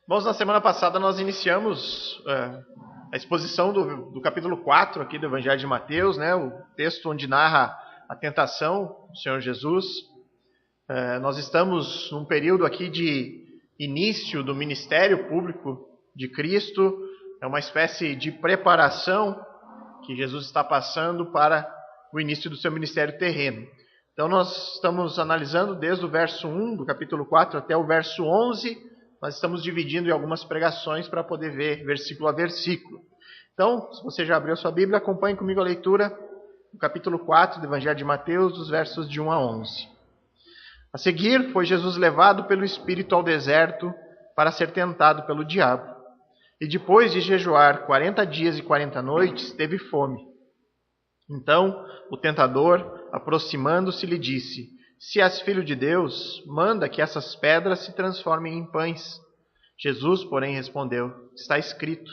Irmãos, na semana passada nós iniciamos a exposição do capítulo 4 aqui do Evangelho de Mateus, né? O texto onde narra a tentação do Senhor Jesus. Nós estamos num período aqui de início do ministério público de Cristo. É uma espécie de preparação que Jesus está passando para o início do seu ministério terreno. Então nós estamos analisando desde o verso 1 do capítulo 4 até o verso 11. Nós estamos dividindo em algumas pregações para poder ver versículo a versículo. Então, se você já abriu sua Bíblia, acompanhe comigo a leitura do capítulo 4 do Evangelho de Mateus, dos versos de 1 a 11. A seguir, foi Jesus levado pelo Espírito ao deserto para ser tentado pelo diabo. E depois de jejuar 40 dias e 40 noites, teve fome. Então, o tentador, aproximando-se, lhe disse: Se és filho de Deus, manda que essas pedras se transformem em pães. Jesus, porém, respondeu: Está escrito: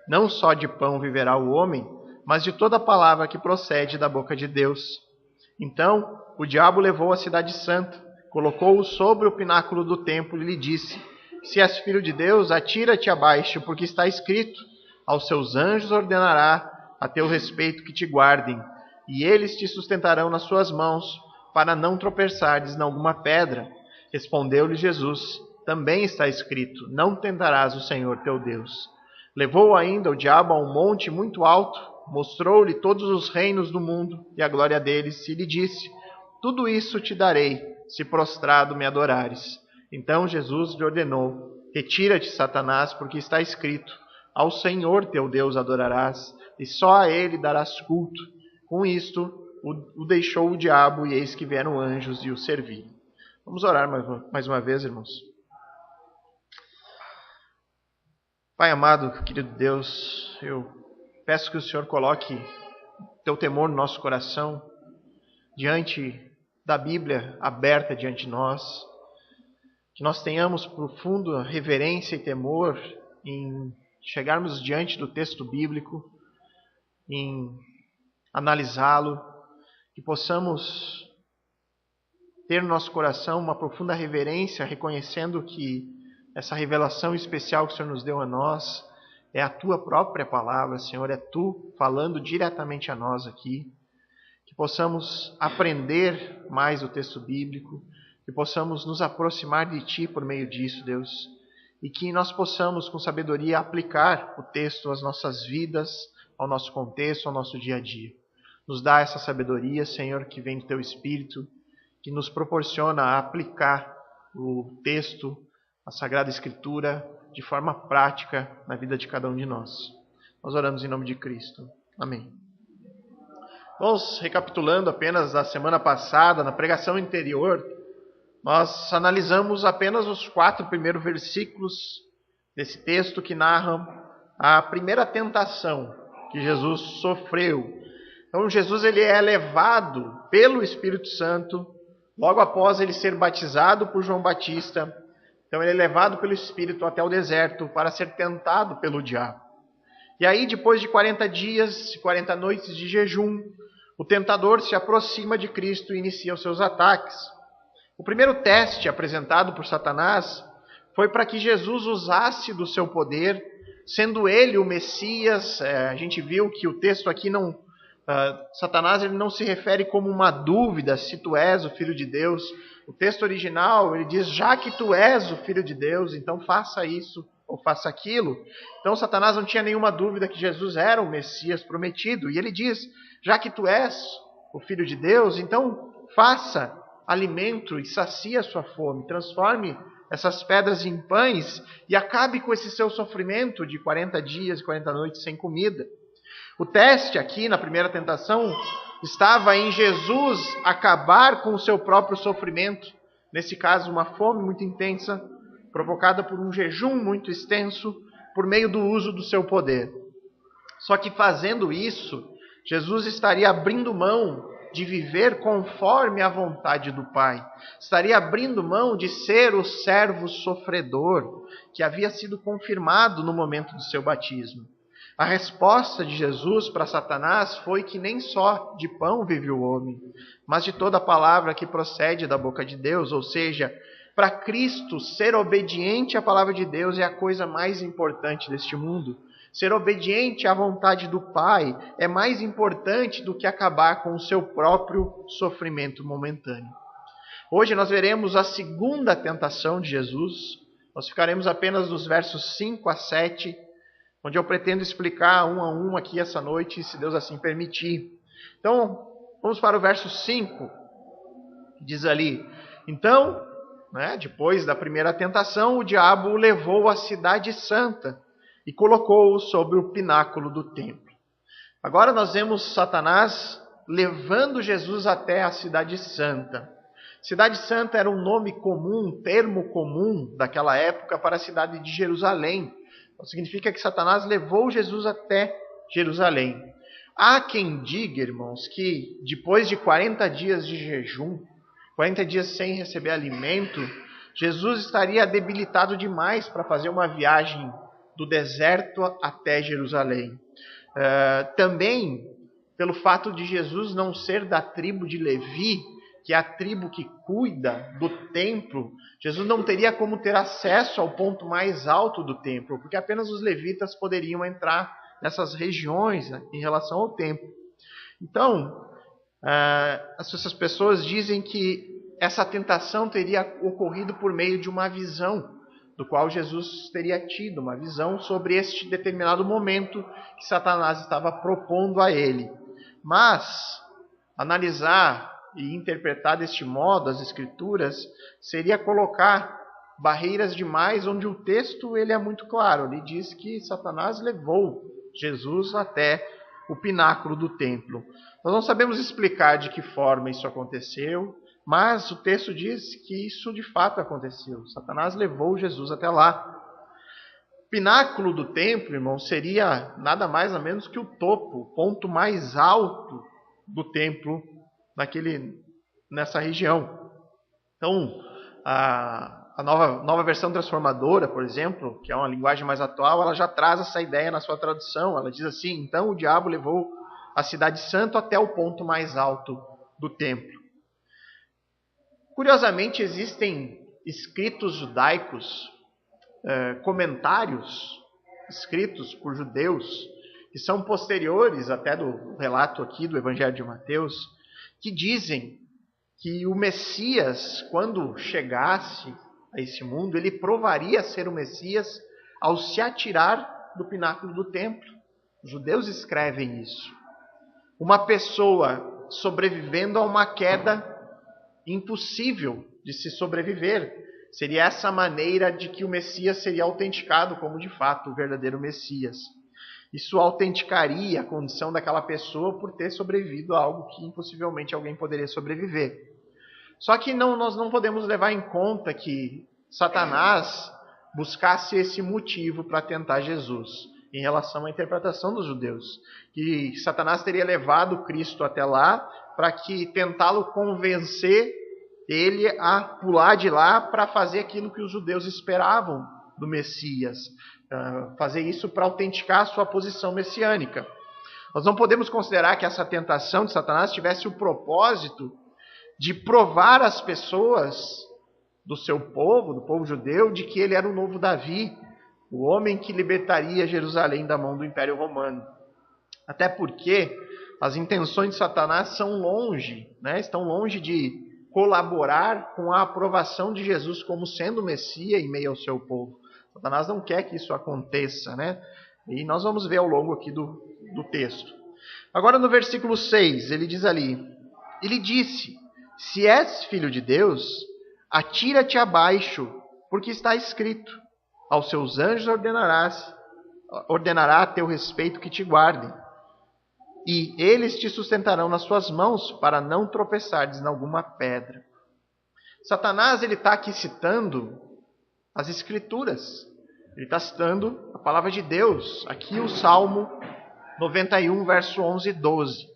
Não só de pão viverá o homem, mas de toda palavra que procede da boca de Deus. Então, o diabo levou a cidade santa, colocou-o sobre o pináculo do templo e lhe disse: Se és filho de Deus, atira-te abaixo, porque está escrito: Aos seus anjos ordenará a teu respeito que te guardem, e eles te sustentarão nas suas mãos, para não tropeçares em alguma pedra. Respondeu-lhe Jesus: Também está escrito: Não tentarás o Senhor teu Deus. Levou ainda o diabo a um monte muito alto, mostrou-lhe todos os reinos do mundo e a glória deles, e lhe disse: Tudo isso te darei, se prostrado me adorares. Então Jesus lhe ordenou: Retira-te, Satanás, porque está escrito: Ao Senhor teu Deus adorarás, e só a ele darás culto. Com isto, o deixou o diabo, e eis que vieram anjos e o serviram. Vamos orar mais uma vez, irmãos. Pai amado, querido Deus, eu peço que o Senhor coloque teu temor no nosso coração, diante da Bíblia aberta diante de nós, que nós tenhamos profunda reverência e temor em chegarmos diante do texto bíblico, em analisá-lo, que possamos ter no nosso coração uma profunda reverência, reconhecendo que essa revelação especial que o Senhor nos deu a nós é a Tua própria palavra, Senhor, é Tu falando diretamente a nós aqui. Que possamos aprender mais o texto bíblico, que possamos nos aproximar de Ti por meio disso, Deus, e que nós possamos, com sabedoria, aplicar o texto às nossas vidas, ao nosso contexto, ao nosso dia a dia. Nos dá essa sabedoria, Senhor, que vem do Teu Espírito, que nos proporciona aplicar o texto, a Sagrada Escritura, de forma prática na vida de cada um de nós. Nós oramos em nome de Cristo. Amém. Vamos recapitulando apenas da semana passada, na pregação anterior, nós analisamos apenas os 4 primeiros versículos desse texto que narram a primeira tentação que Jesus sofreu. Então Jesus ele é levado pelo Espírito Santo, logo após ele ser batizado por João Batista. Então ele é levado pelo Espírito até o deserto para ser tentado pelo diabo. E aí, depois de 40 dias, 40 noites de jejum, o tentador se aproxima de Cristo e inicia os seus ataques. O primeiro teste apresentado por Satanás foi para que Jesus usasse do seu poder, sendo ele o Messias. A gente viu que o texto aqui Satanás ele não se refere como uma dúvida se tu és o Filho de Deus. O texto original ele diz: já que tu és o Filho de Deus, então faça isso ou faça aquilo. Então Satanás não tinha nenhuma dúvida que Jesus era o Messias prometido. E ele diz: já que tu és o Filho de Deus, então faça alimento e sacia a sua fome. Transforme essas pedras em pães e acabe com esse seu sofrimento de 40 dias e 40 noites sem comida. O teste aqui na primeira tentação estava em Jesus acabar com o seu próprio sofrimento, nesse caso uma fome muito intensa, provocada por um jejum muito extenso, por meio do uso do seu poder. Só que fazendo isso, Jesus estaria abrindo mão de viver conforme a vontade do Pai. Estaria abrindo mão de ser o servo sofredor, que havia sido confirmado no momento do seu batismo. A resposta de Jesus para Satanás foi que nem só de pão vive o homem, mas de toda palavra que procede da boca de Deus, ou seja, Para Cristo, ser obediente à palavra de Deus é a coisa mais importante deste mundo. Ser obediente à vontade do Pai é mais importante do que acabar com o seu próprio sofrimento momentâneo. Hoje nós veremos a segunda tentação de Jesus. Nós ficaremos apenas nos versos 5 a 7, onde eu pretendo explicar um a um aqui essa noite, se Deus assim permitir. Então, vamos para o verso 5, que diz ali: Então, depois da primeira tentação, o diabo o levou à cidade santa e colocou-o sobre o pináculo do templo. Agora nós vemos Satanás levando Jesus até a cidade santa. Cidade santa era um nome comum, um termo comum daquela época para a cidade de Jerusalém. Então, significa que Satanás levou Jesus até Jerusalém. Há quem diga, irmãos, que depois de 40 dias de jejum, 40 dias sem receber alimento, Jesus estaria debilitado demais para fazer uma viagem do deserto até Jerusalém. Também, pelo fato de Jesus não ser da tribo de Levi, que é a tribo que cuida do templo, Jesus não teria como ter acesso ao ponto mais alto do templo, porque apenas os levitas poderiam entrar nessas regiões em relação ao templo. Então, essas pessoas dizem que essa tentação teria ocorrido por meio de uma visão, do qual Jesus teria tido, uma visão sobre este determinado momento que Satanás estava propondo a ele. Mas, analisar e interpretar deste modo as Escrituras seria colocar barreiras demais, onde o texto ele é muito claro. Ele diz que Satanás levou Jesus até o pináculo do templo. Nós não sabemos explicar de que forma isso aconteceu, mas o texto diz que isso de fato aconteceu. Satanás levou Jesus até lá. O pináculo do templo, irmão, seria nada mais nada menos que o topo, o ponto mais alto do templo nessa região. Então, a nova versão transformadora, por exemplo, que é uma linguagem mais atual, ela já traz essa ideia na sua tradução. Ela diz assim: então o diabo levou a cidade santa até o ponto mais alto do templo. Curiosamente, existem escritos judaicos, comentários escritos por judeus, que são posteriores até do relato aqui do Evangelho de Mateus, que dizem que o Messias, quando chegasse a esse mundo, ele provaria ser o Messias ao se atirar do pináculo do templo. Os judeus escrevem isso. Uma pessoa sobrevivendo a uma queda impossível de se sobreviver. Seria essa maneira de que o Messias seria autenticado como de fato o verdadeiro Messias. Isso autenticaria a condição daquela pessoa por ter sobrevivido a algo que impossivelmente alguém poderia sobreviver. Só que nós não podemos levar em conta que Satanás buscasse esse motivo para tentar Jesus, em relação à interpretação dos judeus. Que Satanás teria levado Cristo até lá para que tentá-lo convencer ele a pular de lá para fazer aquilo que os judeus esperavam do Messias. Fazer isso para autenticar a sua posição messiânica. Nós não podemos considerar que essa tentação de Satanás tivesse o propósito de provar às pessoas do seu povo, do povo judeu, de que ele era o novo Davi, o homem que libertaria Jerusalém da mão do Império Romano. Até porque as intenções de Satanás estão longe de colaborar com a aprovação de Jesus como sendo o Messias em meio ao seu povo. Satanás não quer que isso aconteça, E nós vamos ver ao longo aqui do texto. Agora no versículo 6, ele diz ali: ele disse: se és filho de Deus, atira-te abaixo, porque está escrito: aos seus anjos ordenará a teu respeito que te guardem, e eles te sustentarão nas suas mãos, para não tropeçares em alguma pedra. Satanás está aqui citando as Escrituras. Ele está citando a palavra de Deus. Aqui o Salmo 91, verso 11 e 12.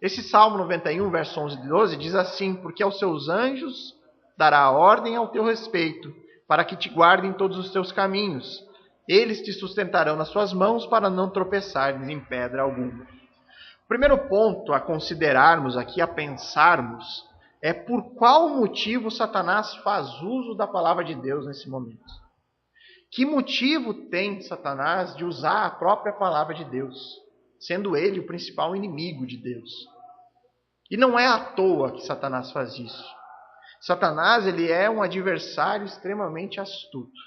Esse Salmo 91, verso 11 e 12 diz assim: porque aos seus anjos dará ordem ao teu respeito, para que te guardem todos os teus caminhos. Eles te sustentarão nas suas mãos, para não tropeçares em pedra alguma. O primeiro ponto a considerarmos aqui, a pensarmos, é por qual motivo Satanás faz uso da palavra de Deus nesse momento. Que motivo tem Satanás de usar a própria palavra de Deus, sendo ele o principal inimigo de Deus? E não é à toa que Satanás faz isso. Satanás, ele é um adversário extremamente astuto.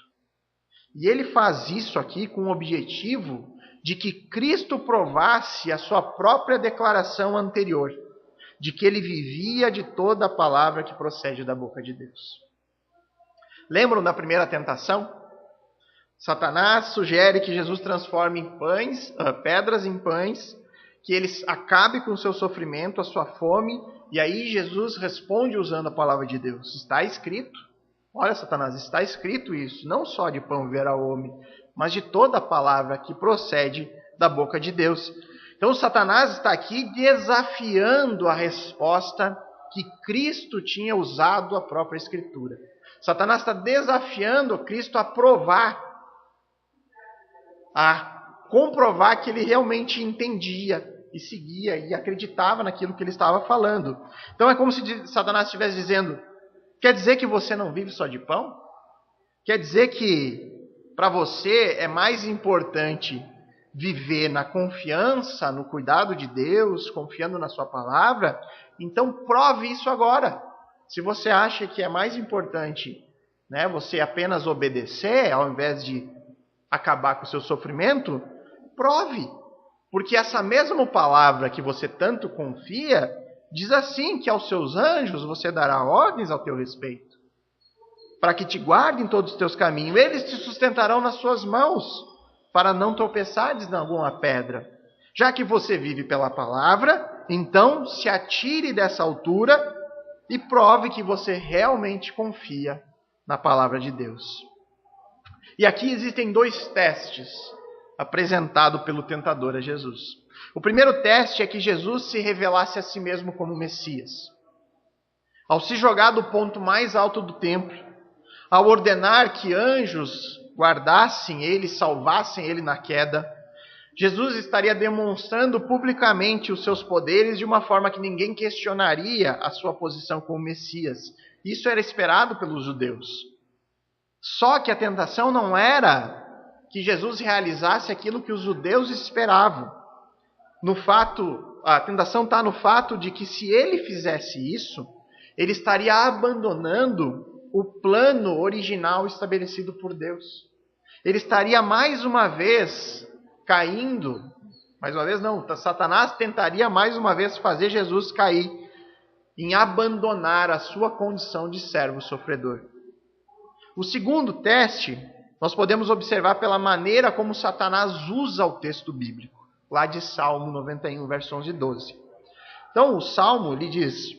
E ele faz isso aqui com o objetivo de que Cristo provasse a sua própria declaração anterior, de que ele vivia de toda a palavra que procede da boca de Deus. Lembram da primeira tentação? Satanás sugere que Jesus transforme pedras em pães, que ele acabe com o seu sofrimento, a sua fome, e aí Jesus responde usando a palavra de Deus. Está escrito. Olha, Satanás, está escrito isso, não só de pão viverá o homem, mas de toda a palavra que procede da boca de Deus. Então Satanás está aqui desafiando a resposta que Cristo tinha usado a própria Escritura. Satanás está desafiando Cristo a provar, a comprovar que ele realmente entendia e seguia e acreditava naquilo que ele estava falando. Então é como se Satanás estivesse dizendo: quer dizer que você não vive só de pão? Quer dizer que para você é mais importante viver na confiança, no cuidado de Deus, confiando na sua palavra? Então prove isso agora. Se você acha que é mais importante, você apenas obedecer, ao invés de acabar com o seu sofrimento, prove. Porque essa mesma palavra que você tanto confia, diz assim, que aos seus anjos você dará ordens ao teu respeito, para que te guardem todos os teus caminhos. Eles te sustentarão nas suas mãos, para não tropeçares em alguma pedra. Já que você vive pela palavra, então se atire dessa altura e prove que você realmente confia na palavra de Deus. E aqui existem 2 testes apresentados pelo tentador a Jesus. O primeiro teste é que Jesus se revelasse a si mesmo como Messias. Ao se jogar do ponto mais alto do templo, ao ordenar que anjos guardassem ele, salvassem ele na queda, Jesus estaria demonstrando publicamente os seus poderes de uma forma que ninguém questionaria a sua posição como Messias. Isso era esperado pelos judeus. Só que a tentação não era que Jesus realizasse aquilo que os judeus esperavam. A tentação está no fato de que se ele fizesse isso, ele estaria abandonando o plano original estabelecido por Deus. Ele estaria mais uma vez caindo, Satanás tentaria mais uma vez fazer Jesus cair em abandonar a sua condição de servo sofredor. O segundo teste, nós podemos observar pela maneira como Satanás usa o texto bíblico, lá de Salmo 91, versos 11 e 12. Então, o Salmo lhe diz: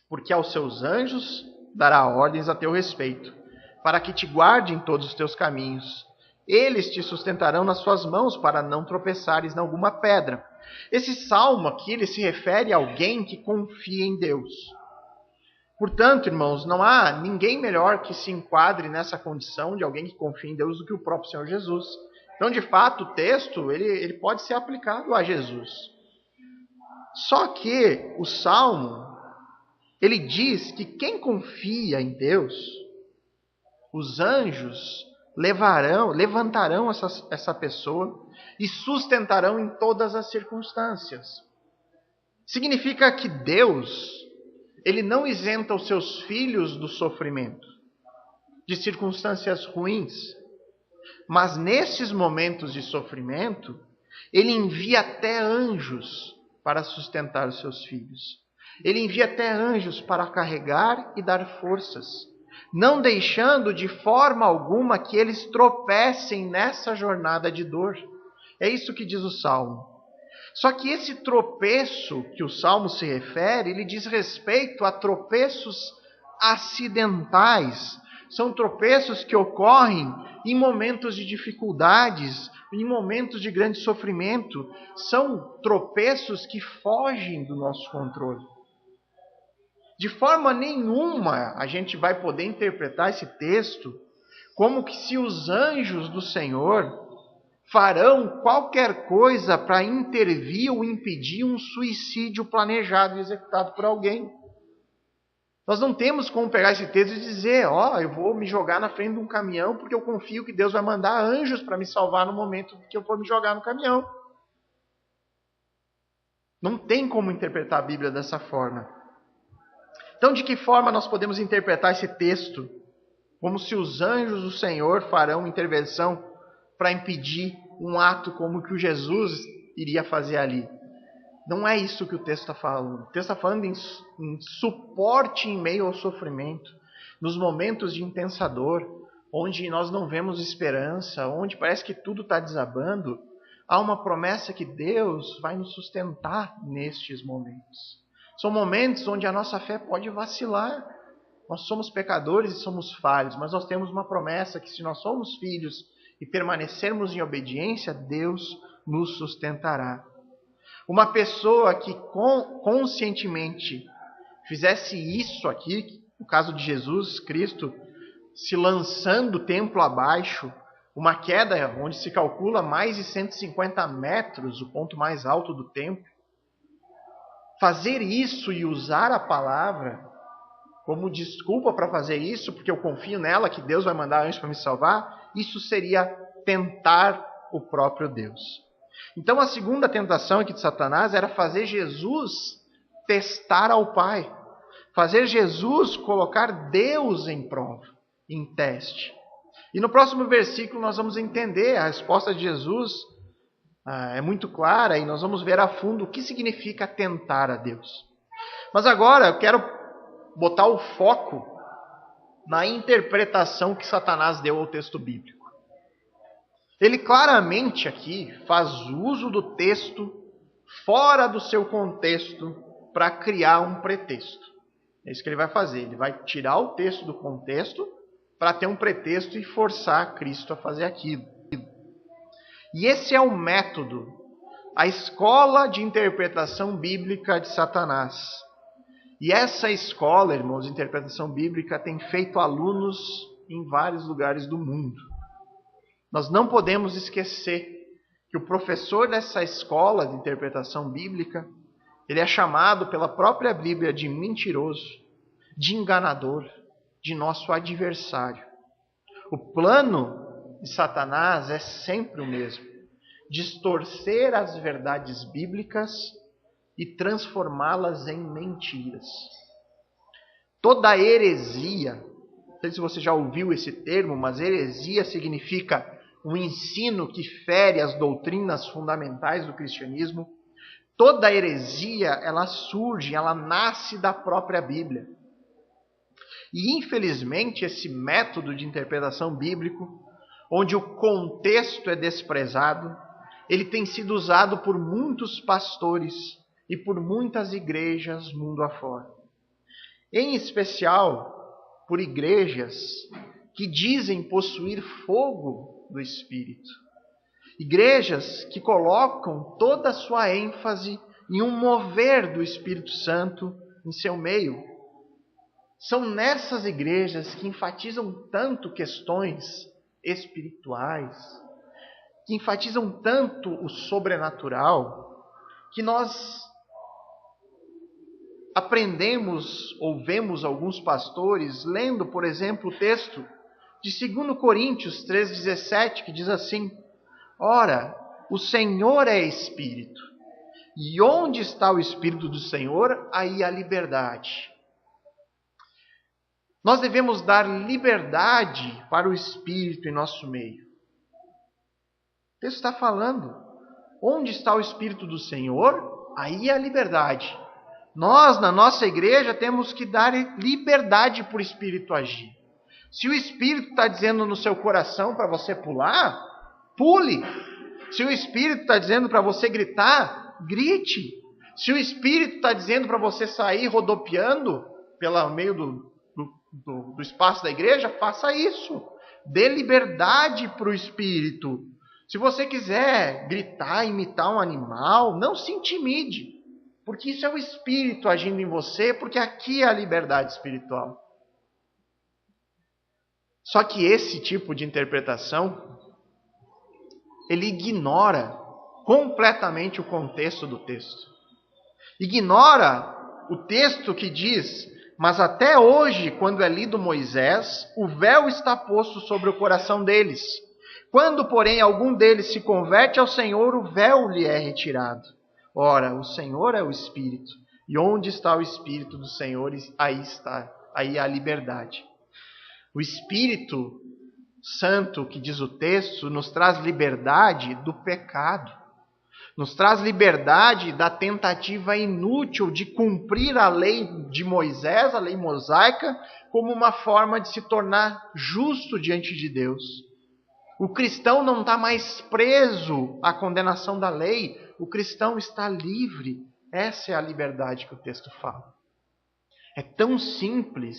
porque aos seus anjos dará ordens a teu respeito, para que te guardem todos os teus caminhos. Eles te sustentarão nas suas mãos, para não tropeçares em alguma pedra. Esse salmo aqui, ele se refere a alguém que confia em Deus. Portanto, irmãos, não há ninguém melhor que se enquadre nessa condição de alguém que confia em Deus do que o próprio Senhor Jesus. Então, de fato, o texto ele pode ser aplicado a Jesus. Só que o Salmo, ele diz que quem confia em Deus, os anjos levantarão essa pessoa e sustentarão em todas as circunstâncias. Significa que Deus, ele não isenta os seus filhos do sofrimento, de circunstâncias ruins. Mas nesses momentos de sofrimento, ele envia até anjos para sustentar os seus filhos. Ele envia até anjos para carregar e dar forças, não deixando de forma alguma que eles tropecem nessa jornada de dor. É isso que diz o Salmo. Só que esse tropeço que o Salmo se refere, ele diz respeito a tropeços acidentais. São tropeços que ocorrem em momentos de dificuldades, em momentos de grande sofrimento. São tropeços que fogem do nosso controle. De forma nenhuma a gente vai poder interpretar esse texto como que se os anjos do Senhor farão qualquer coisa para intervir ou impedir um suicídio planejado e executado por alguém. Nós não temos como pegar esse texto e dizer, eu vou me jogar na frente de um caminhão porque eu confio que Deus vai mandar anjos para me salvar no momento que eu for me jogar no caminhão. Não tem como interpretar a Bíblia dessa forma. Então, de que forma nós podemos interpretar esse texto? Como se os anjos do Senhor farão intervenção para impedir um ato como o que o Jesus iria fazer ali. Não é isso que o texto está falando. O texto está falando em suporte em meio ao sofrimento, nos momentos de intensa dor, onde nós não vemos esperança, onde parece que tudo está desabando. Há uma promessa que Deus vai nos sustentar nestes momentos. São momentos onde a nossa fé pode vacilar. Nós somos pecadores e somos falhos, mas nós temos uma promessa que se nós somos filhos e permanecermos em obediência, Deus nos sustentará. Uma pessoa que conscientemente fizesse isso aqui, no caso de Jesus Cristo, se lançando o templo abaixo, uma queda onde se calcula mais de 150 metros, o ponto mais alto do templo, fazer isso e usar a palavra como desculpa para fazer isso, porque eu confio nela, que Deus vai mandar anjos para me salvar, isso seria tentar o próprio Deus. Então a segunda tentação aqui de Satanás era fazer Jesus testar ao Pai. Fazer Jesus colocar Deus em prova, em teste. E no próximo versículo nós vamos entender a resposta de Jesus. É muito clara e nós vamos ver a fundo o que significa tentar a Deus. Mas agora eu quero botar o foco na interpretação que Satanás deu ao texto bíblico. Ele claramente aqui faz uso do texto fora do seu contexto para criar um pretexto. É isso que ele vai fazer. Ele vai tirar o texto do contexto para ter um pretexto e forçar Cristo a fazer aquilo. E esse é o método, a escola de interpretação bíblica de Satanás. E essa escola, irmãos, de interpretação bíblica tem feito alunos em vários lugares do mundo. Nós não podemos esquecer que o professor dessa escola de interpretação bíblica, ele é chamado pela própria Bíblia de mentiroso, de enganador, de nosso adversário. O plano de Satanás é sempre o mesmo: distorcer as verdades bíblicas e transformá-las em mentiras. Toda heresia, não sei se você já ouviu esse termo, mas heresia significa um ensino que fere as doutrinas fundamentais do cristianismo. Toda heresia, ela surge, ela nasce da própria Bíblia. E infelizmente esse método de interpretação bíblico, onde o contexto é desprezado, ele tem sido usado por muitos pastores e por muitas igrejas mundo afora. Em especial por igrejas que dizem possuir fogo do Espírito. Igrejas que colocam toda a sua ênfase em um mover do Espírito Santo em seu meio. São nessas igrejas que enfatizam tanto questões espirituais, que enfatizam tanto o sobrenatural, que nós aprendemos ou vemos alguns pastores lendo, por exemplo, o texto de 2 Coríntios 3,17, que diz assim: ora, o Senhor é Espírito, e onde está o Espírito do Senhor, aí há liberdade. Nós devemos dar liberdade para o Espírito em nosso meio. O texto está falando, onde está o Espírito do Senhor, aí há liberdade. Nós, na nossa igreja, temos que dar liberdade para o Espírito agir. Se o Espírito está dizendo no seu coração para você pular, pule. Se o Espírito está dizendo para você gritar, grite. Se o Espírito está dizendo para você sair rodopiando pelo meio do espaço da igreja, faça isso. Dê liberdade para o Espírito. Se você quiser gritar, imitar um animal, não se intimide. Porque isso é o Espírito agindo em você, porque aqui é a liberdade espiritual. Só que esse tipo de interpretação, ele ignora completamente o contexto do texto. Ignora o texto que diz Mas até hoje, quando é lido Moisés, o véu está posto sobre o coração deles. Quando, porém, algum deles se converte ao Senhor, o véu lhe é retirado. Ora, o Senhor é o Espírito, e onde está o Espírito do Senhor, aí há liberdade. O Espírito Santo, que diz o texto, nos traz liberdade do pecado. Nos traz liberdade da tentativa inútil de cumprir a lei de Moisés, a lei mosaica, como uma forma de se tornar justo diante de Deus. O cristão não está mais preso à condenação da lei, o cristão está livre. Essa é a liberdade que o texto fala. É tão simples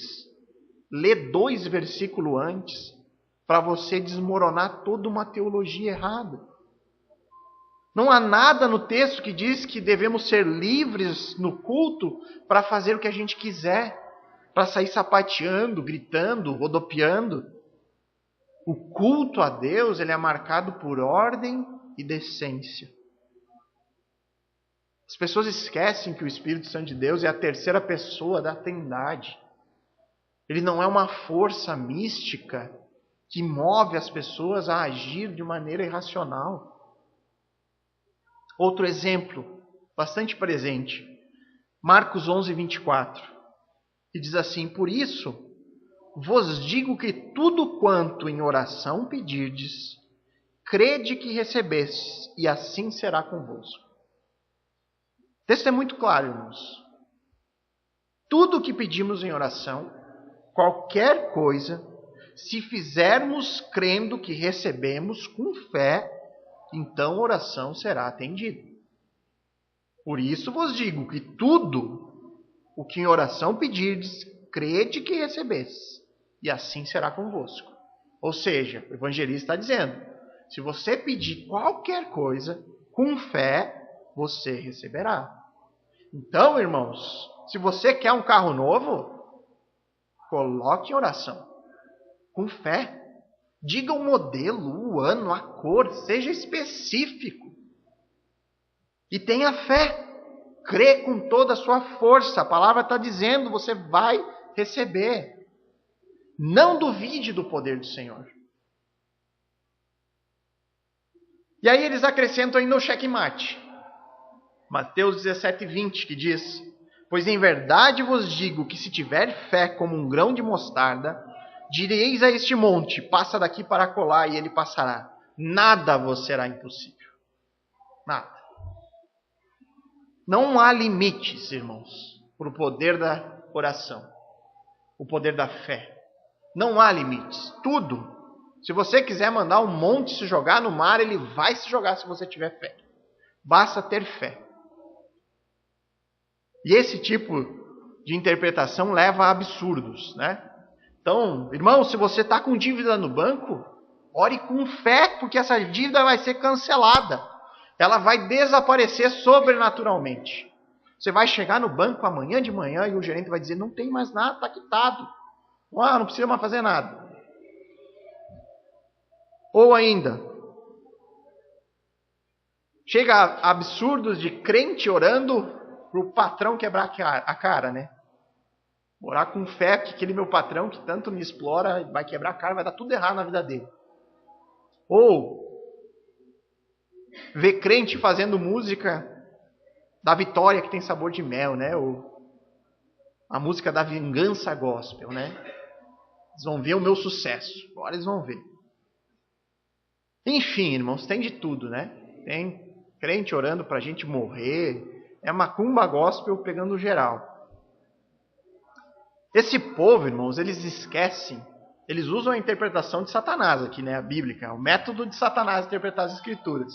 ler 2 versículos antes para você desmoronar toda uma teologia errada. Não há nada no texto que diz que devemos ser livres no culto para fazer o que a gente quiser, para sair sapateando, gritando, rodopiando. O culto a Deus, ele é marcado por ordem e decência. As pessoas esquecem que o Espírito Santo de Deus é a terceira pessoa da Trindade. Ele não é uma força mística que move as pessoas a agir de maneira irracional. Outro exemplo, bastante presente, Marcos 11, 24, que diz assim: por isso, vos digo que tudo quanto em oração pedirdes, crede que recebestes, e assim será convosco. O texto é muito claro, irmãos. Tudo o que pedimos em oração, qualquer coisa, se fizermos crendo que recebemos com fé, então a oração será atendida. Por isso vos digo que tudo o que em oração pedirdes, crede que recebestes, e assim será convosco. Ou seja, o evangelista está dizendo, se você pedir qualquer coisa, com fé, você receberá. Então, irmãos, se você quer um carro novo, coloque em oração, com fé. Diga o modelo, o ano, a cor, seja específico. E tenha fé. Crê com toda a sua força. A palavra está dizendo, você vai receber. Não duvide do poder do Senhor. E aí eles acrescentam ainda o checkmate. Mateus 17, 20, que diz: pois em verdade vos digo que se tiver fé como um grão de mostarda, direis a este monte, passa daqui para acolá, e ele passará. Nada vos será impossível. Nada. Não há limites, irmãos, para o poder da oração. O poder da fé. Não há limites. Tudo. Se você quiser mandar um monte se jogar no mar, ele vai se jogar se você tiver fé. Basta ter fé. E esse tipo de interpretação leva a absurdos, né? Então, irmão, se você está com dívida no banco, ore com fé, porque essa dívida vai ser cancelada. Ela vai desaparecer sobrenaturalmente. Você vai chegar no banco amanhã de manhã e o gerente vai dizer, não tem mais nada, está quitado. Não precisa mais fazer nada. Ou ainda, chega a absurdos de crente orando para o patrão quebrar a cara, né? Orar com fé que aquele meu patrão que tanto me explora vai quebrar a cara, vai dar tudo errado na vida dele. Ou ver crente fazendo música da vitória que tem sabor de mel, né? Ou a música da vingança gospel, né? Eles vão ver o meu sucesso. Agora eles vão ver. Enfim, irmãos, tem de tudo, né? Tem crente orando para a gente morrer. É macumba gospel pegando geral. Esse povo, irmãos, eles esquecem. Eles usam a interpretação de Satanás aqui, né? A bíblica. O método de Satanás interpretar as escrituras.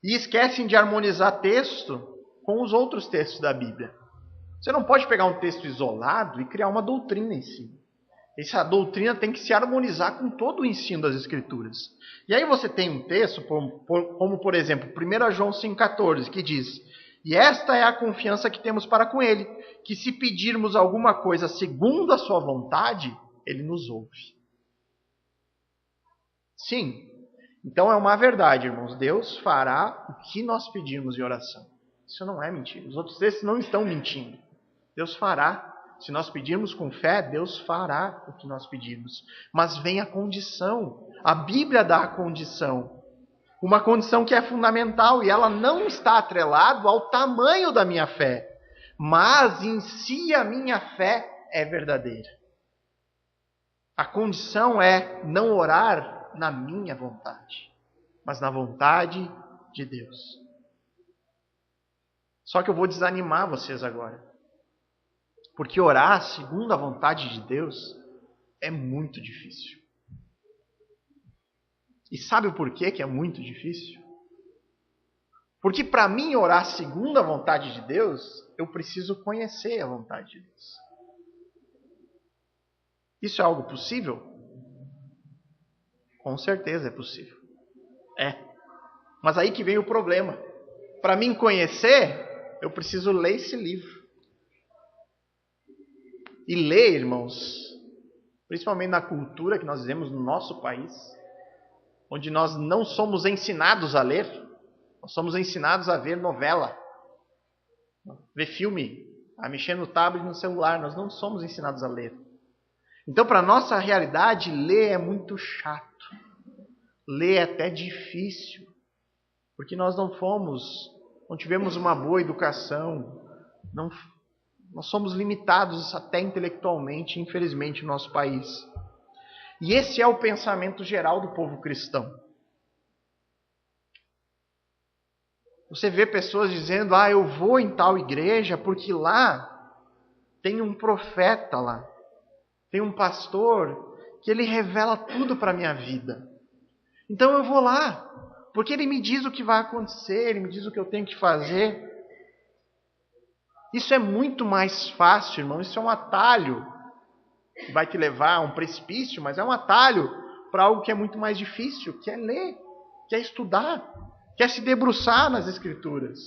E esquecem de harmonizar texto com os outros textos da Bíblia. Você não pode pegar um texto isolado e criar uma doutrina em si. Essa doutrina tem que se harmonizar com todo o ensino das Escrituras. E aí você tem um texto, como por exemplo, 1 João 5,14, que diz: e esta é a confiança que temos para com Ele, que se pedirmos alguma coisa segundo a sua vontade, Ele nos ouve. Sim, então é uma verdade, irmãos. Deus fará o que nós pedirmos em oração. Isso não é mentira. Os outros textos não estão mentindo. Deus fará Se nós pedirmos com fé, Deus fará o que nós pedirmos. Mas vem a condição. A Bíblia dá a condição. Uma condição que é fundamental e ela não está atrelada ao tamanho da minha fé. Mas em si a minha fé é verdadeira. A condição é não orar na minha vontade, mas na vontade de Deus. Só que eu vou desanimar vocês agora. Porque orar segundo a vontade de Deus é muito difícil. E sabe o porquê que é muito difícil? Porque para mim orar segundo a vontade de Deus, eu preciso conhecer a vontade de Deus. Isso é algo possível? Com certeza é possível. É. Mas aí que vem o problema. Para mim conhecer, eu preciso ler esse livro. E ler, irmãos, principalmente na cultura que nós vivemos no nosso país, onde nós não somos ensinados a ler, nós somos ensinados a ver novela, ver filme, a mexer no tablet e no celular, nós não somos ensinados a ler. Então, para a nossa realidade, ler é muito chato. Ler é até difícil, porque nós não tivemos uma boa educação, nós somos limitados até intelectualmente, infelizmente, no nosso país. E esse é o pensamento geral do povo cristão. Você vê pessoas dizendo, eu vou em tal igreja porque lá tem um profeta lá. Tem um pastor que ele revela tudo para a minha vida. Então eu vou lá, porque ele me diz o que vai acontecer, ele me diz o que eu tenho que fazer. Isso é muito mais fácil, irmão. Isso é um atalho que vai te levar a um precipício, mas é um atalho para algo que é muito mais difícil, que é ler, que é estudar, que é se debruçar nas Escrituras.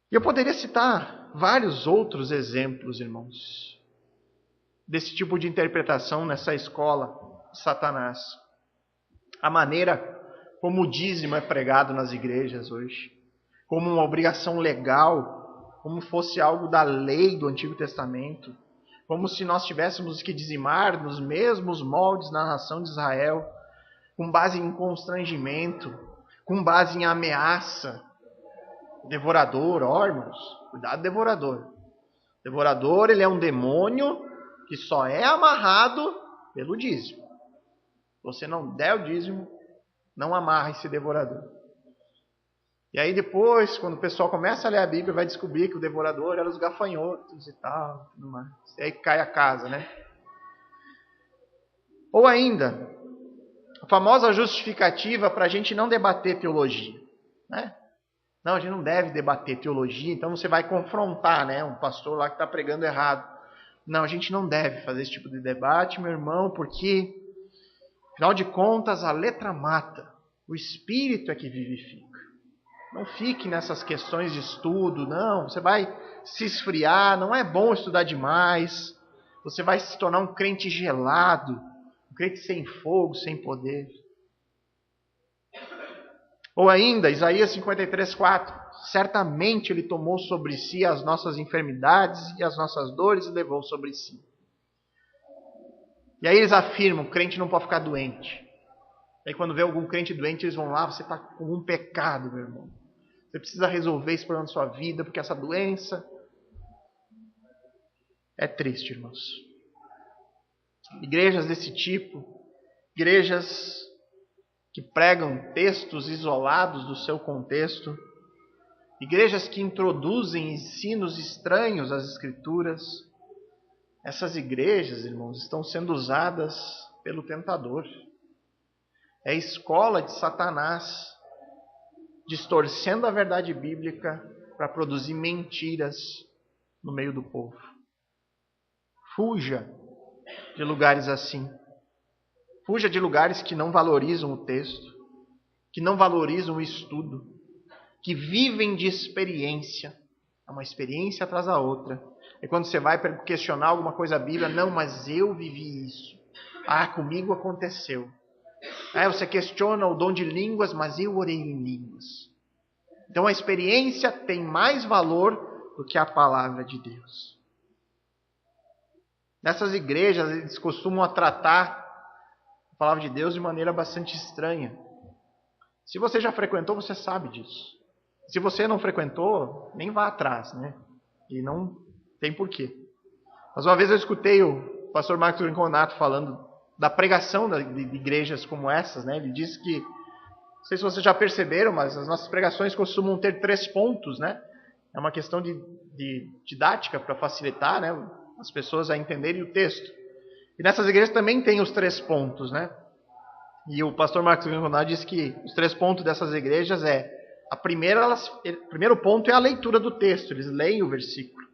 E eu poderia citar vários outros exemplos, irmãos, desse tipo de interpretação nessa escola de Satanás. A maneira como o dízimo é pregado nas igrejas hoje, como uma obrigação legal, como fosse algo da lei do Antigo Testamento, como se nós tivéssemos que dizimar nos mesmos moldes na nação de Israel, com base em constrangimento, com base em ameaça. Devorador, irmãos, cuidado, devorador. Devorador, ele é um demônio que só é amarrado pelo dízimo. Se você não der o dízimo, não amarra esse devorador. E aí depois, quando o pessoal começa a ler a Bíblia, vai descobrir que o devorador era os gafanhotos e tal, tudo mais. E aí cai a casa, né? Ou ainda, a famosa justificativa para a gente não debater teologia, né? Não, a gente não deve debater teologia, então você vai confrontar, né, um pastor lá que está pregando errado. Não, a gente não deve fazer esse tipo de debate, meu irmão, porque, afinal de contas, a letra mata. O Espírito é que vivifica. Não fique nessas questões de estudo, não. Você vai se esfriar, não é bom estudar demais. Você vai se tornar um crente gelado, um crente sem fogo, sem poder. Ou ainda, Isaías 53:4. Certamente Ele tomou sobre si as nossas enfermidades e as nossas dores e levou sobre si. E aí eles afirmam, o crente não pode ficar doente. Aí quando vê algum crente doente, eles vão lá, você está com um pecado, meu irmão. Você precisa resolver esse problema da sua vida, porque essa doença é triste, irmãos. Igrejas desse tipo, igrejas que pregam textos isolados do seu contexto, igrejas que introduzem ensinos estranhos às Escrituras, essas igrejas, irmãos, estão sendo usadas pelo tentador. É a escola de Satanás, distorcendo a verdade bíblica para produzir mentiras no meio do povo. Fuja de lugares assim. Fuja de lugares que não valorizam o texto, que não valorizam o estudo, que vivem de experiência. É uma experiência atrás da outra. E quando você vai questionar alguma coisa da Bíblia, não, mas eu vivi isso. Comigo aconteceu. Você questiona o dom de línguas, mas eu orei em línguas. Então a experiência tem mais valor do que a palavra de Deus. Nessas igrejas, eles costumam tratar a palavra de Deus de maneira bastante estranha. Se você já frequentou, você sabe disso. Se você não frequentou, nem vá atrás, né? E não tem porquê. Mas uma vez eu escutei o pastor Marcos Rinconato falando da pregação de igrejas como essas, né? Ele disse que, não sei se vocês já perceberam, mas as nossas pregações costumam ter 3 pontos, né? É uma questão de didática para facilitar, né, as pessoas a entenderem o texto. E nessas igrejas também tem os 3 pontos, né? E o pastor Marcos Rinconato disse que os 3 pontos dessas igrejas o primeiro ponto é a leitura do texto, eles leem o versículo.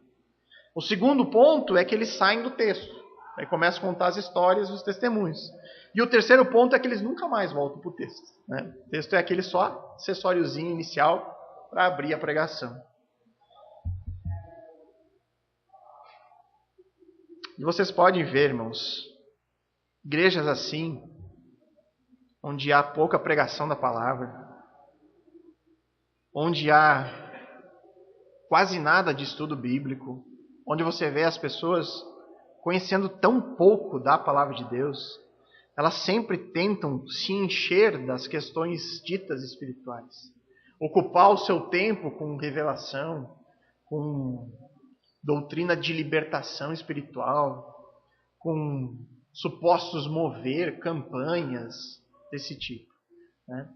O segundo ponto é que eles saem do texto. Aí começam a contar as histórias, os testemunhos. E o terceiro ponto é que eles nunca mais voltam para o texto, né? O texto é aquele só acessóriozinho inicial para abrir a pregação. E vocês podem ver, irmãos, igrejas assim, onde há pouca pregação da palavra, onde há quase nada de estudo bíblico, onde você vê as pessoas conhecendo tão pouco da palavra de Deus, elas sempre tentam se encher das questões ditas espirituais. Ocupar o seu tempo com revelação, com doutrina de libertação espiritual, com supostos mover, campanhas desse tipo, né?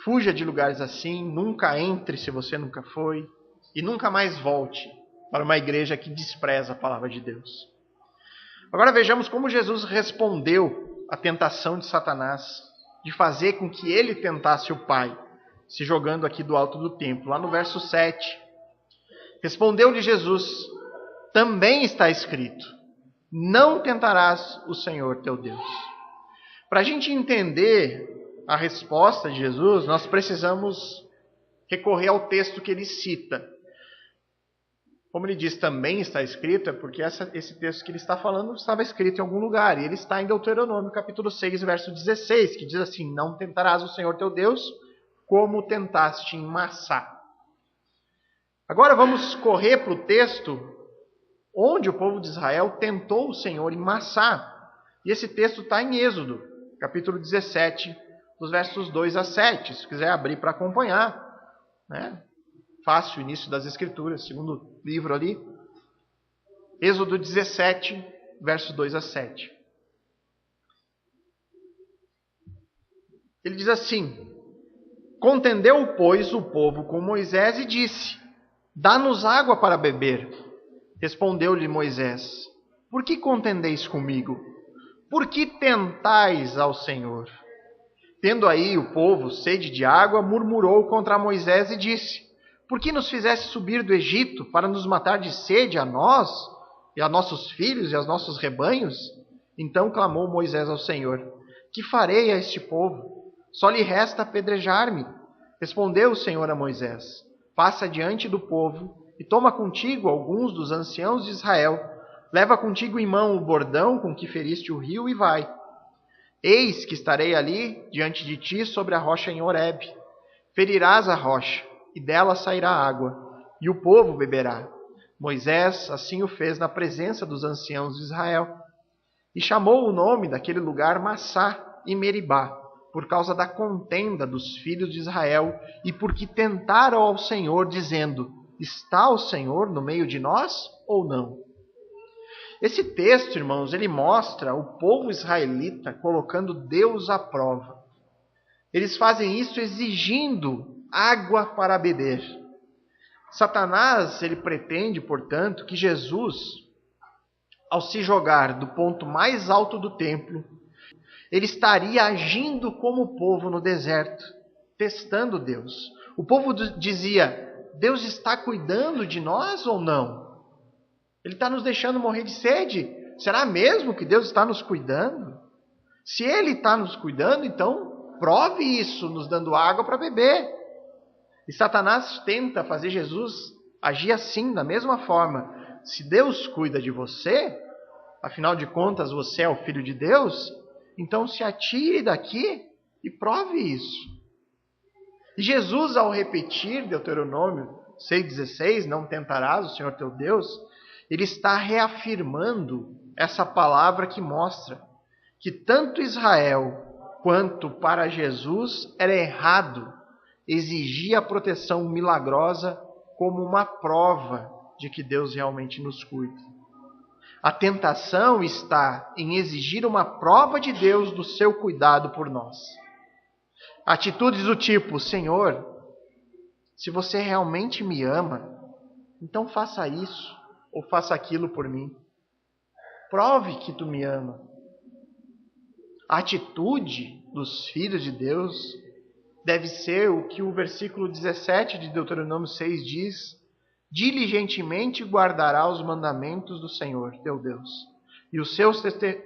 Fuja de lugares assim, nunca entre se você nunca foi, e nunca mais volte para uma igreja que despreza a palavra de Deus. Agora vejamos como Jesus respondeu à tentação de Satanás de fazer com que ele tentasse o Pai, se jogando aqui do alto do templo. Lá no verso 7, respondeu-lhe Jesus: também está escrito, não tentarás o Senhor teu Deus. Para a gente entender a resposta de Jesus, nós precisamos recorrer ao texto que ele cita. Como ele diz, também está escrito, é porque esse texto que ele está falando estava escrito em algum lugar. E ele está em Deuteronômio, capítulo 6, verso 16, que diz assim: não tentarás o Senhor teu Deus, como tentaste em Massá. Agora vamos correr para o texto onde o povo de Israel tentou o Senhor em Massá. E esse texto está em Êxodo, capítulo 17, dos versos 2 a 7. Se quiser abrir para acompanhar, né? Fácil, início das Escrituras, segundo livro ali. Êxodo 17, versos 2 a 7. Ele diz assim: contendeu, pois, o povo com Moisés e disse: dá-nos água para beber. Respondeu-lhe Moisés: por que contendeis comigo? Por que tentais ao Senhor? Tendo aí o povo sede de água, murmurou contra Moisés e disse: por que nos fizeste subir do Egito para nos matar de sede a nós, e a nossos filhos e aos nossos rebanhos? Então clamou Moisés ao Senhor: que farei a este povo? Só lhe resta apedrejar-me. Respondeu o Senhor a Moisés: passa diante do povo e toma contigo alguns dos anciãos de Israel. Leva contigo em mão o bordão com que feriste o rio e vai. Eis que estarei ali diante de ti sobre a rocha em Horebe. Ferirás a rocha, e dela sairá água, e o povo beberá. Moisés assim o fez na presença dos anciãos de Israel. E chamou o nome daquele lugar Massá e Meribá, por causa da contenda dos filhos de Israel, e porque tentaram ao Senhor, dizendo: está o Senhor no meio de nós ou não? Esse texto, irmãos, ele mostra o povo israelita colocando Deus à prova. Eles fazem isso exigindo água para beber. Satanás, ele pretende, portanto, que Jesus, ao se jogar do ponto mais alto do templo, ele estaria agindo como o povo no deserto, testando Deus. O povo dizia: Deus está cuidando de nós ou não? Ele está nos deixando morrer de sede? Será mesmo que Deus está nos cuidando? Se Ele está nos cuidando, então prove isso, nos dando água para beber. E Satanás tenta fazer Jesus agir assim, da mesma forma. Se Deus cuida de você, afinal de contas você é o Filho de Deus, então se atire daqui e prove isso. E Jesus, ao repetir Deuteronômio 6,16, não tentarás o Senhor teu Deus, ele está reafirmando essa palavra que mostra que tanto Israel quanto para Jesus era errado exigir a proteção milagrosa como uma prova de que Deus realmente nos cuida. A tentação está em exigir uma prova de Deus do seu cuidado por nós. Atitudes do tipo: Senhor, se você realmente me ama, então faça isso ou faça aquilo por mim. Prove que tu me ama. A atitude dos filhos de Deus deve ser o que o versículo 17 de Deuteronômio 6 diz: diligentemente guardará os mandamentos do Senhor, teu Deus, e os seus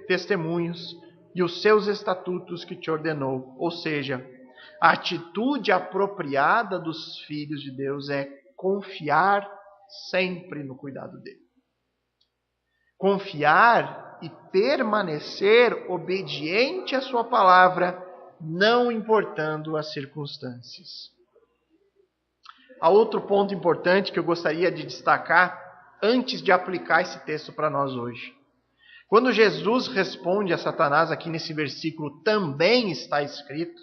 testemunhos e os seus estatutos que te ordenou. Ou seja, a atitude apropriada dos filhos de Deus é confiar sempre no cuidado dele. Confiar e permanecer obediente à sua palavra, não importando as circunstâncias. Há outro ponto importante que eu gostaria de destacar antes de aplicar esse texto para nós hoje. Quando Jesus responde a Satanás aqui nesse versículo, também está escrito,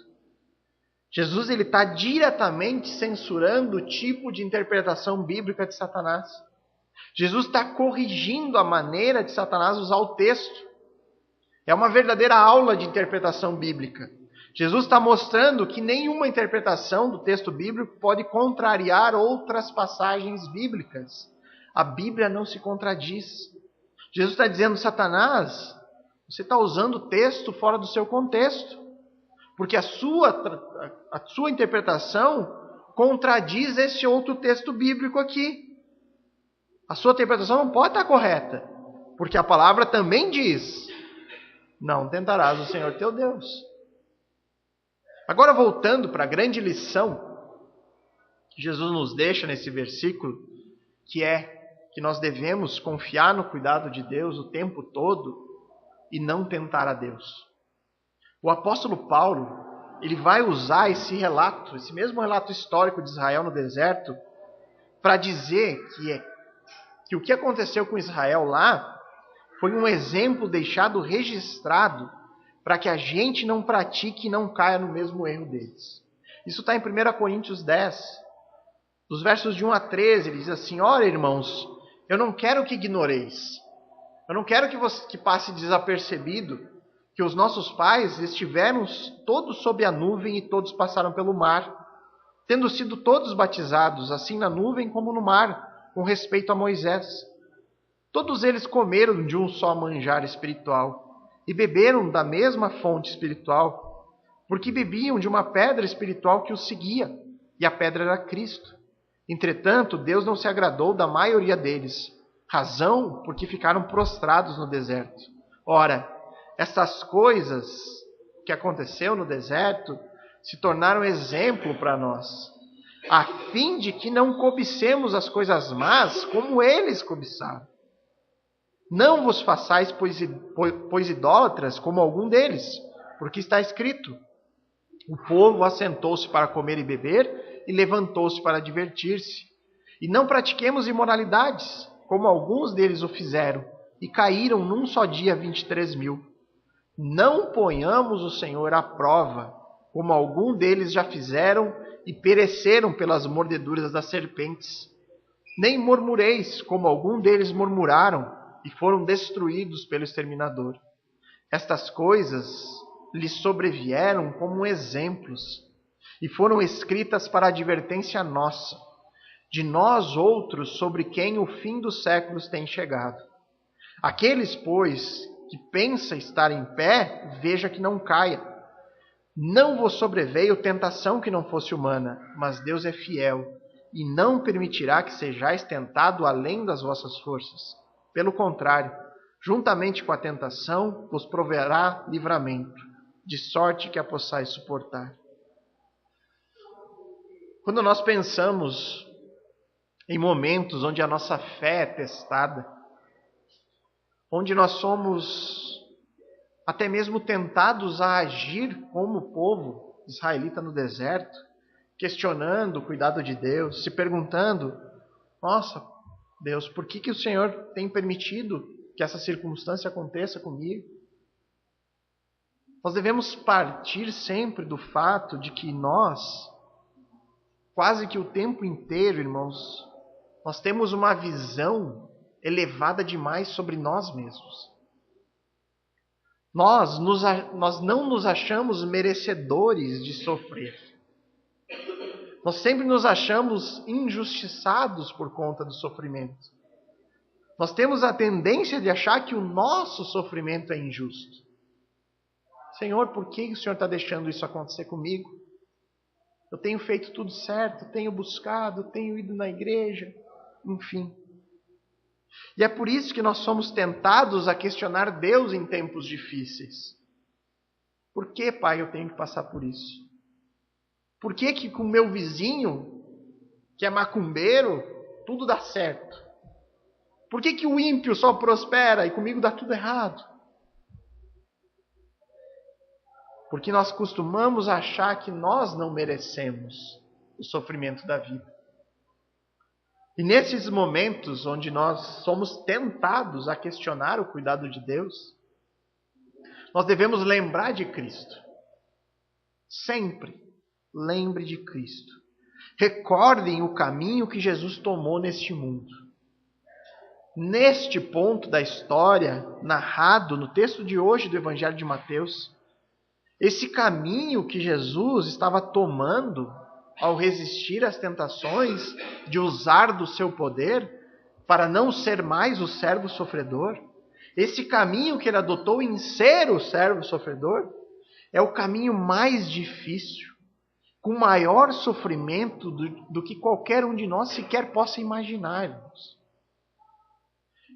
Jesus está diretamente censurando o tipo de interpretação bíblica de Satanás. Jesus está corrigindo a maneira de Satanás usar o texto. É uma verdadeira aula de interpretação bíblica. Jesus está mostrando que nenhuma interpretação do texto bíblico pode contrariar outras passagens bíblicas. A Bíblia não se contradiz. Jesus está dizendo: Satanás, você está usando o texto fora do seu contexto. Porque a sua interpretação contradiz esse outro texto bíblico aqui. A sua interpretação não pode estar correta. Porque a palavra também diz: não tentarás o Senhor teu Deus. Agora, voltando para a grande lição que Jesus nos deixa nesse versículo, que é que nós devemos confiar no cuidado de Deus o tempo todo e não tentar a Deus. O apóstolo Paulo, ele vai usar esse relato, esse mesmo relato histórico de Israel no deserto, para dizer que o que aconteceu com Israel lá foi um exemplo deixado registrado para que a gente não pratique e não caia no mesmo erro deles. Isso está em 1 Coríntios 10, dos versos de 1 a 13, ele diz assim: ora, irmãos, eu não quero que ignoreis, eu não quero que passe desapercebido que os nossos pais estiveram todos sob a nuvem e todos passaram pelo mar, tendo sido todos batizados, assim na nuvem como no mar, com respeito a Moisés. Todos eles comeram de um só manjar espiritual e beberam da mesma fonte espiritual, porque bebiam de uma pedra espiritual que os seguia, e a pedra era Cristo. Entretanto, Deus não se agradou da maioria deles, razão porque ficaram prostrados no deserto. Ora, essas coisas que aconteceu no deserto se tornaram exemplo para nós, a fim de que não cobicemos as coisas más como eles cobiçaram. Não vos façais, pois idólatras, como algum deles, porque está escrito: o povo assentou-se para comer e beber, e levantou-se para divertir-se. E não pratiquemos imoralidades, como alguns deles o fizeram, e caíram num só dia 23.000. Não ponhamos o Senhor à prova, como algum deles já fizeram, e pereceram pelas mordeduras das serpentes. Nem murmureis, como algum deles murmuraram, e foram destruídos pelo exterminador. Estas coisas lhes sobrevieram como exemplos, e foram escritas para advertência nossa, de nós outros sobre quem o fim dos séculos tem chegado. Aqueles, pois, que pensa estar em pé, veja que não caia. Não vos sobreveio tentação que não fosse humana, mas Deus é fiel, e não permitirá que sejais tentado além das vossas forças. Pelo contrário, juntamente com a tentação, vos proverá livramento, de sorte que a possais suportar. Quando nós pensamos em momentos onde a nossa fé é testada, onde nós somos até mesmo tentados a agir como o povo israelita no deserto, questionando o cuidado de Deus, se perguntando: nossa, Deus, por que o Senhor tem permitido que essa circunstância aconteça comigo? Nós devemos partir sempre do fato de que nós, quase que o tempo inteiro, irmãos, nós temos uma visão elevada demais sobre nós mesmos. Nós não nos achamos merecedores de sofrer. Nós sempre nos achamos injustiçados por conta do sofrimento. Nós temos a tendência de achar que o nosso sofrimento é injusto. Senhor, por que o Senhor está deixando isso acontecer comigo? Eu tenho feito tudo certo, tenho buscado, tenho ido na igreja, enfim. E é por isso que nós somos tentados a questionar Deus em tempos difíceis. Por que, Pai, eu tenho que passar por isso? Por que com o meu vizinho, que é macumbeiro, tudo dá certo? Por que o ímpio só prospera e comigo dá tudo errado? Porque nós costumamos achar que nós não merecemos o sofrimento da vida. E nesses momentos onde nós somos tentados a questionar o cuidado de Deus, nós devemos lembrar de Cristo. Sempre lembre de Cristo. Recordem o caminho que Jesus tomou neste mundo. Neste ponto da história, narrado no texto de hoje do Evangelho de Mateus, esse caminho que Jesus estava tomando ao resistir às tentações de usar do seu poder para não ser mais o servo sofredor, esse caminho que ele adotou em ser o servo sofredor, é o caminho mais difícil, com maior sofrimento do que qualquer um de nós sequer possa imaginar, irmãos.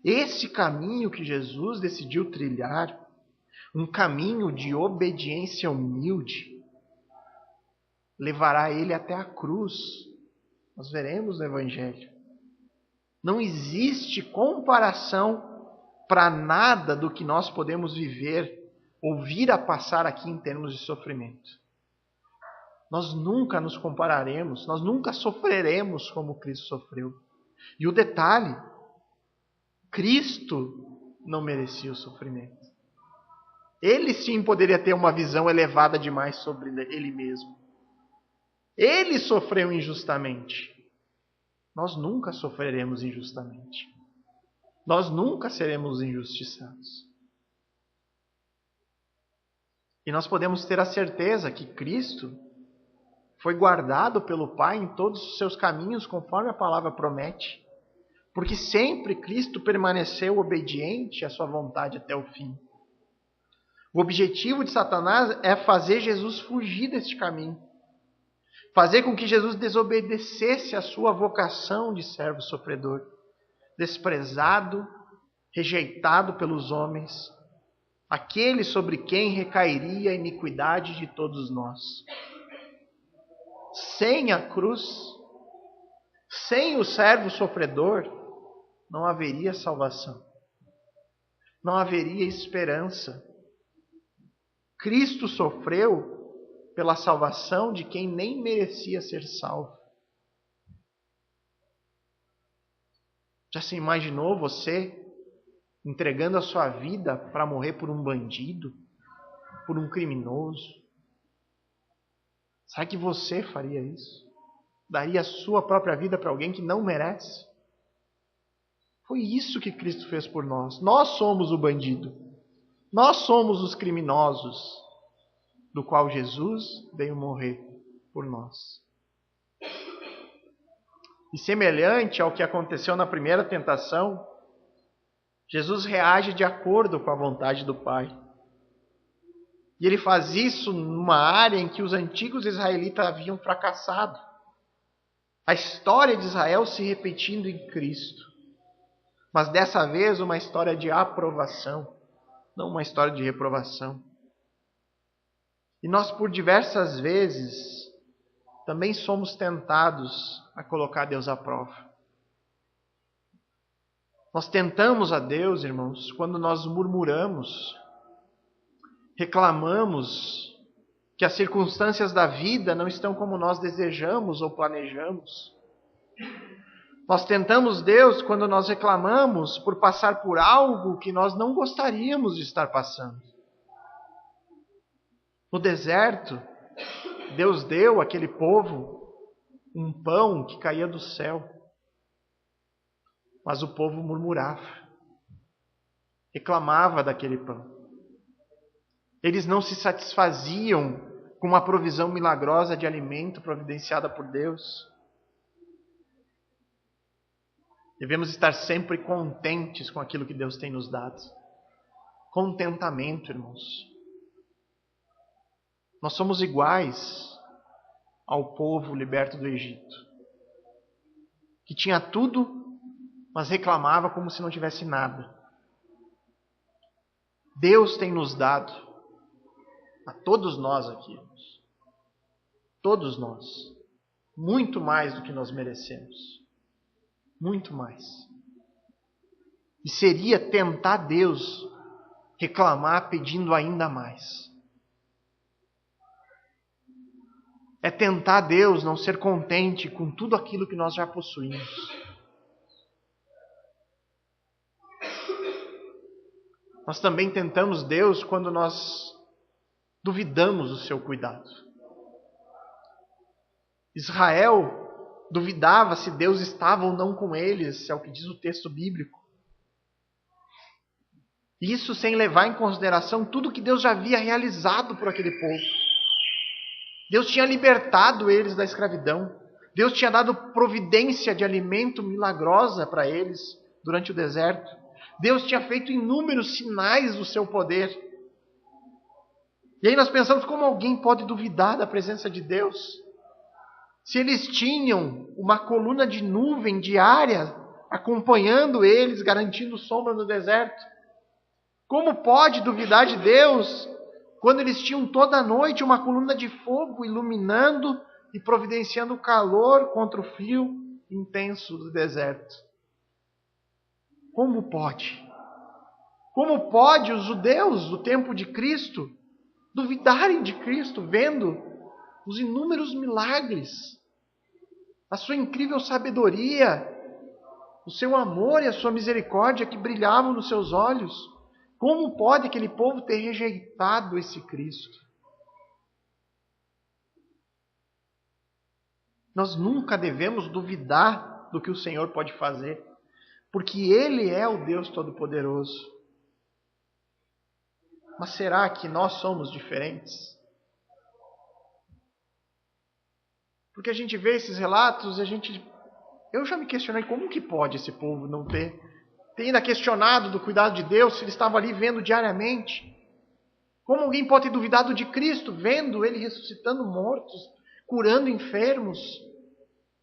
Esse caminho que Jesus decidiu trilhar, um caminho de obediência humilde, levará ele até a cruz. Nós veremos no Evangelho. Não existe comparação para nada do que nós podemos viver ou vir a passar aqui em termos de sofrimento. Nós nunca nos compararemos, nós nunca sofreremos como Cristo sofreu. E o detalhe, Cristo não merecia o sofrimento. Ele sim poderia ter uma visão elevada demais sobre ele mesmo. Ele sofreu injustamente. Nós nunca sofreremos injustamente. Nós nunca seremos injustiçados. E nós podemos ter a certeza que Cristo foi guardado pelo Pai em todos os seus caminhos, conforme a palavra promete. Porque sempre Cristo permaneceu obediente à sua vontade até o fim. O objetivo de Satanás é fazer Jesus fugir deste caminho. Fazer com que Jesus desobedecesse à sua vocação de servo sofredor. Desprezado, rejeitado pelos homens. Aquele sobre quem recairia a iniquidade de todos nós. Sem a cruz, sem o servo sofredor, não haveria salvação. Não haveria esperança. Cristo sofreu pela salvação de quem nem merecia ser salvo. Já se imaginou você entregando a sua vida para morrer por um bandido, por um criminoso? Será que você faria isso? Daria a sua própria vida para alguém que não merece? Foi isso que Cristo fez por nós. Nós somos o bandido. Nós somos os criminosos, do qual Jesus veio morrer por nós. E semelhante ao que aconteceu na primeira tentação, Jesus reage de acordo com a vontade do Pai. E ele faz isso numa área em que os antigos israelitas haviam fracassado. A história de Israel se repetindo em Cristo. Mas dessa vez uma história de aprovação, não uma história de reprovação. E nós por diversas vezes também somos tentados a colocar Deus à prova. Nós tentamos a Deus, irmãos, quando nós murmuramos, reclamamos, que as circunstâncias da vida não estão como nós desejamos ou planejamos. Nós tentamos Deus quando nós reclamamos por passar por algo que nós não gostaríamos de estar passando. No deserto, Deus deu àquele povo um pão que caía do céu. Mas o povo murmurava, reclamava daquele pão. Eles não se satisfaziam com uma provisão milagrosa de alimento providenciada por Deus. Devemos estar sempre contentes com aquilo que Deus tem nos dado. Contentamento, irmãos. Nós somos iguais ao povo liberto do Egito, que tinha tudo, mas reclamava como se não tivesse nada. Deus tem nos dado, a todos nós aqui, irmãos, todos nós, muito mais do que nós merecemos. Muito mais. E seria tentar Deus reclamar pedindo ainda mais. É tentar Deus não ser contente com tudo aquilo que nós já possuímos. Nós também tentamos Deus quando nós duvidamos do seu cuidado. Israel duvidava se Deus estava ou não com eles, é o que diz o texto bíblico. Isso sem levar em consideração tudo que Deus já havia realizado por aquele povo. Deus tinha libertado eles da escravidão. Deus tinha dado providência de alimento milagrosa para eles durante o deserto. Deus tinha feito inúmeros sinais do seu poder. E aí nós pensamos, como alguém pode duvidar da presença de Deus? Se eles tinham uma coluna de nuvem diária acompanhando eles, garantindo sombra no deserto, como pode duvidar de Deus quando eles tinham toda noite uma coluna de fogo iluminando e providenciando calor contra o frio intenso do deserto? Como pode? Como pode os judeus do tempo de Cristo duvidarem de Cristo, vendo os inúmeros milagres, a sua incrível sabedoria, o seu amor e a sua misericórdia que brilhavam nos seus olhos? Como pode aquele povo ter rejeitado esse Cristo? Nós nunca devemos duvidar do que o Senhor pode fazer, porque Ele é o Deus Todo-Poderoso. Mas será que nós somos diferentes? Porque a gente vê esses relatos e eu já me questionei como que pode esse povo não ter ainda questionado do cuidado de Deus, se ele estava ali vendo diariamente. Como alguém pode ter duvidado de Cristo, vendo Ele ressuscitando mortos, curando enfermos,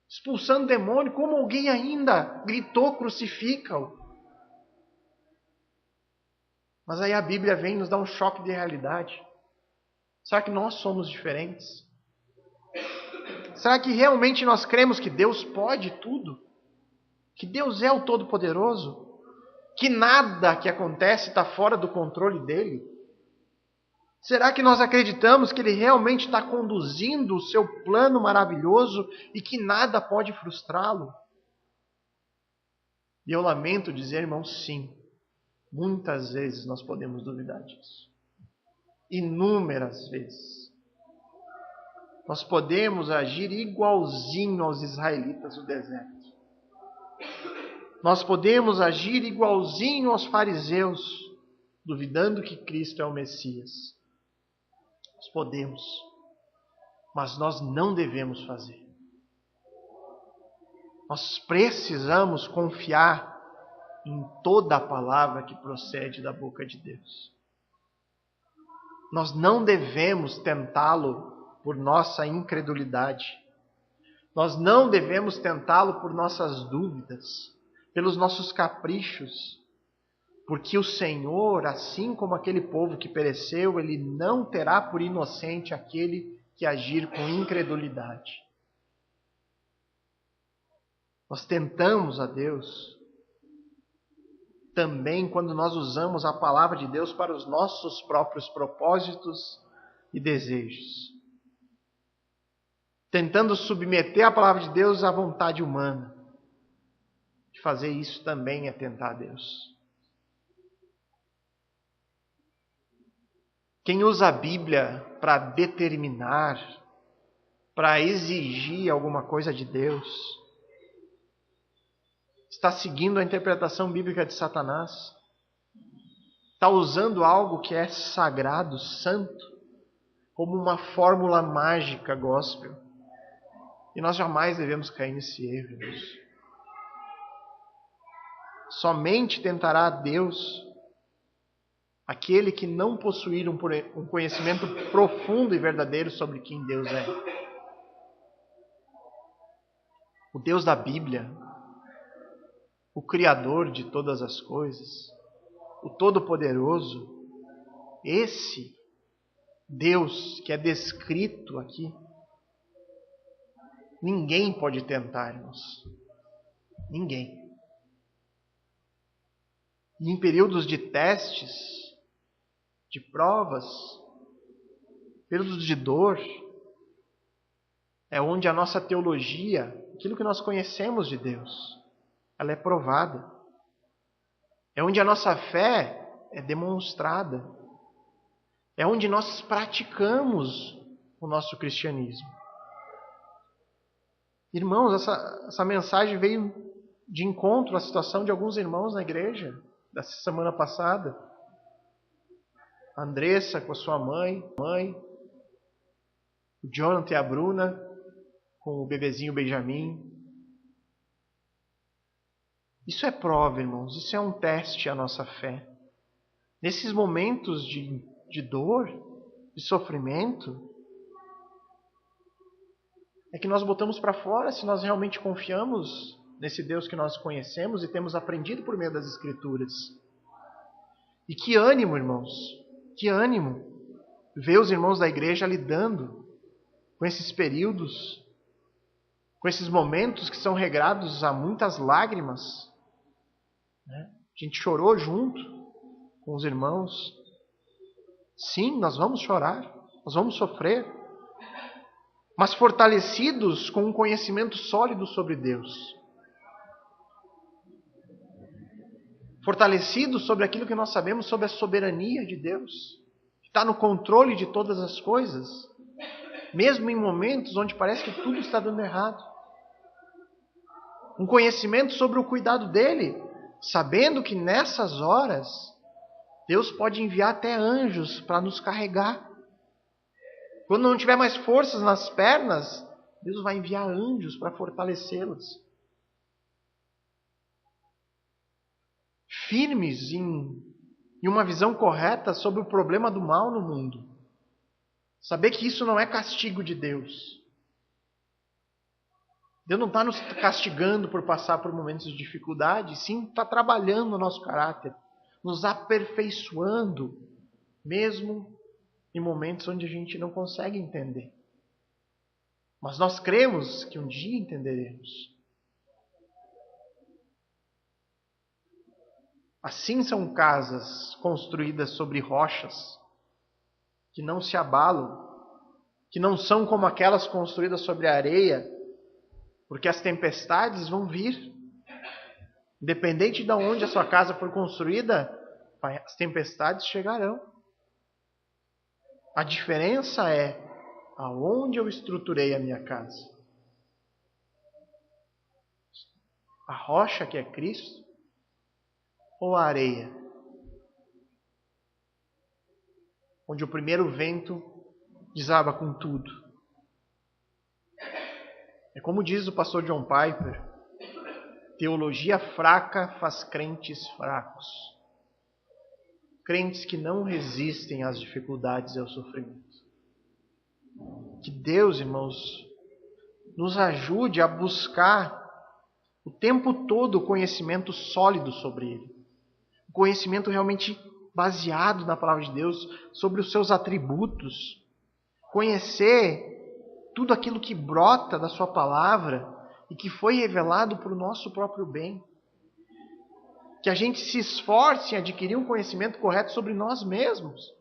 expulsando demônio? Como alguém ainda gritou, crucifica-o? Mas aí a Bíblia vem nos dar um choque de realidade. Será que nós somos diferentes? Será que realmente nós cremos que Deus pode tudo? Que Deus é o Todo-Poderoso? Que nada que acontece está fora do controle dele? Será que nós acreditamos que Ele realmente está conduzindo o seu plano maravilhoso e que nada pode frustrá-lo? E eu lamento dizer, irmãos, sim. Muitas vezes nós podemos duvidar disso. Inúmeras vezes. Nós podemos agir igualzinho aos israelitas do deserto. Nós podemos agir igualzinho aos fariseus, duvidando que Cristo é o Messias. Nós podemos, mas nós não devemos fazer. Nós precisamos confiar em toda a palavra que procede da boca de Deus. Nós não devemos tentá-lo por nossa incredulidade. Nós não devemos tentá-lo por nossas dúvidas, pelos nossos caprichos, porque o Senhor, assim como aquele povo que pereceu, Ele não terá por inocente aquele que agir com incredulidade. Nós tentamos a Deus também quando nós usamos a palavra de Deus para os nossos próprios propósitos, e desejos, tentando submeter a palavra de Deus à vontade humana. De fazer isso também é tentar a Deus. Quem usa a Bíblia para determinar, para exigir alguma coisa de Deus, está seguindo a interpretação bíblica de Satanás. Está usando algo que é sagrado, santo, como uma fórmula mágica gospel. E nós jamais devemos cair nesse erro, irmãos. Somente tentará a Deus aquele que não possuir um conhecimento profundo e verdadeiro sobre quem Deus é. O Deus da Bíblia, o Criador de todas as coisas, o Todo-Poderoso, esse Deus que é descrito aqui, ninguém pode tentar, irmãos. Ninguém. E em períodos de testes, de provas, períodos de dor, é onde a nossa teologia, aquilo que nós conhecemos de Deus, ela é provada. É onde a nossa fé é demonstrada. É onde nós praticamos o nosso cristianismo. Irmãos, essa mensagem veio de encontro à situação de alguns irmãos na igreja, dessa semana passada. A Andressa com a sua mãe, o Jonathan e a Bruna com o bebezinho Benjamin. Isso é prova, irmãos, isso é um teste à nossa fé. Nesses momentos de dor, de sofrimento, é que nós botamos para fora se nós realmente confiamos nesse Deus que nós conhecemos e temos aprendido por meio das Escrituras. E que ânimo, irmãos, que ânimo ver os irmãos da igreja lidando com esses períodos, com esses momentos que são regrados a muitas lágrimas. A gente chorou junto com os irmãos. Sim, nós vamos chorar, nós vamos sofrer, mas fortalecidos com um conhecimento sólido sobre Deus. Fortalecidos sobre aquilo que nós sabemos sobre a soberania de Deus, que está no controle de todas as coisas, mesmo em momentos onde parece que tudo está dando errado. Um conhecimento sobre o cuidado dele, sabendo que nessas horas Deus pode enviar até anjos para nos carregar. Quando não tiver mais forças nas pernas, Deus vai enviar anjos para fortalecê-las. Firmes em uma visão correta sobre o problema do mal no mundo. Saber que isso não é castigo de Deus. Deus não está nos castigando por passar por momentos de dificuldade, sim está trabalhando no nosso caráter, nos aperfeiçoando, mesmo em momentos onde a gente não consegue entender. Mas nós cremos que um dia entenderemos. Assim são casas construídas sobre rochas, que não se abalam, que não são como aquelas construídas sobre a areia, porque as tempestades vão vir. Independente de onde a sua casa for construída, as tempestades chegarão. A diferença é aonde eu estruturei a minha casa. A rocha que é Cristo ou a areia? Onde o primeiro vento desaba com tudo. É como diz o pastor John Piper, teologia fraca faz crentes fracos. Crentes que não resistem às dificuldades e ao sofrimento. Que Deus, irmãos, nos ajude a buscar o tempo todo o conhecimento sólido sobre Ele. O conhecimento realmente baseado na palavra de Deus, sobre os seus atributos. Conhecer tudo aquilo que brota da sua palavra e que foi revelado para o nosso próprio bem. Que a gente se esforce em adquirir um conhecimento correto sobre nós mesmos.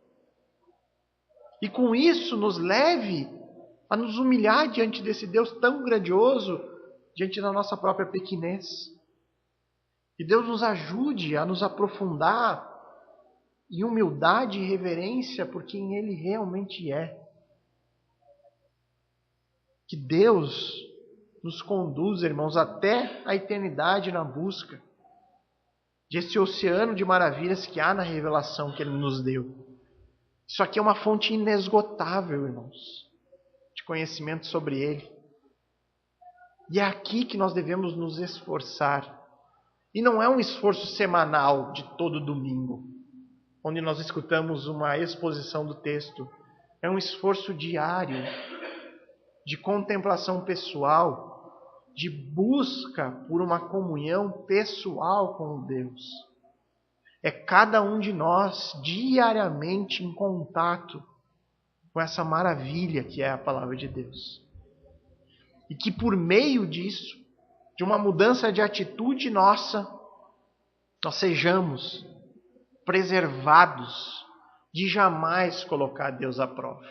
E com isso nos leve a nos humilhar diante desse Deus tão grandioso, diante da nossa própria pequenez. Que Deus nos ajude a nos aprofundar em humildade e reverência por quem Ele realmente é. Que Deus nos conduza, irmãos, até a eternidade na busca desse oceano de maravilhas que há na revelação que Ele nos deu. Isso aqui é uma fonte inesgotável, irmãos, de conhecimento sobre Ele. E é aqui que nós devemos nos esforçar. E não é um esforço semanal de todo domingo, onde nós escutamos uma exposição do texto. É um esforço diário de contemplação pessoal, de busca por uma comunhão pessoal com Deus. É cada um de nós diariamente em contato com essa maravilha que é a palavra de Deus. E que por meio disso, de uma mudança de atitude nossa, nós sejamos preservados de jamais colocar Deus à prova.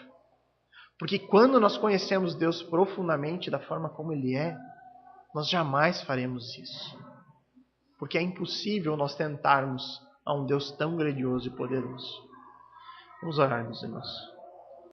Porque quando nós conhecemos Deus profundamente da forma como Ele é, nós jamais faremos isso. Porque é impossível nós tentarmos a um Deus tão grandioso e poderoso. Vamos orar, meus irmãos.